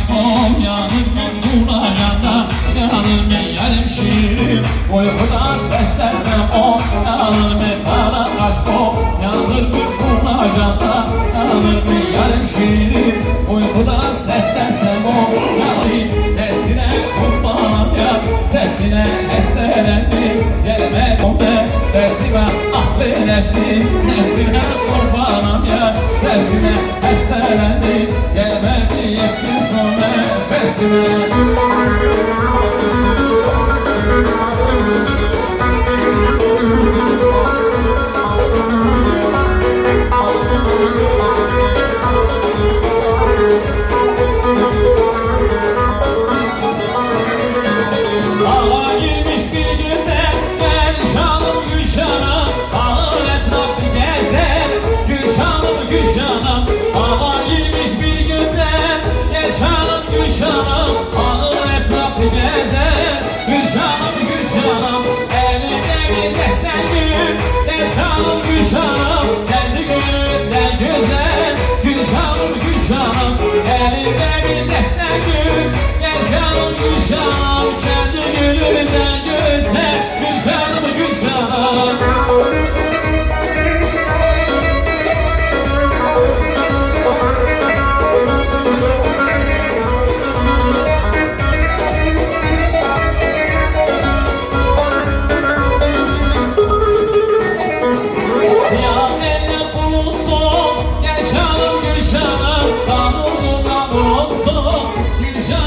aşkım yanır buna yana. Yanır mı yarım şiirim uykuda seslersem o. Yanır mı kara aşkım yanır mı buna yana. Yanır mı yarım şiirim uykuda seslersem o. Yanır nesine kurbanım ya sesine hestelendim. Gelme o nesime ah be nesine kurbanım ya sesine hestelendim. Gelmedi yetkin sonra nefesime. Elinde bir destek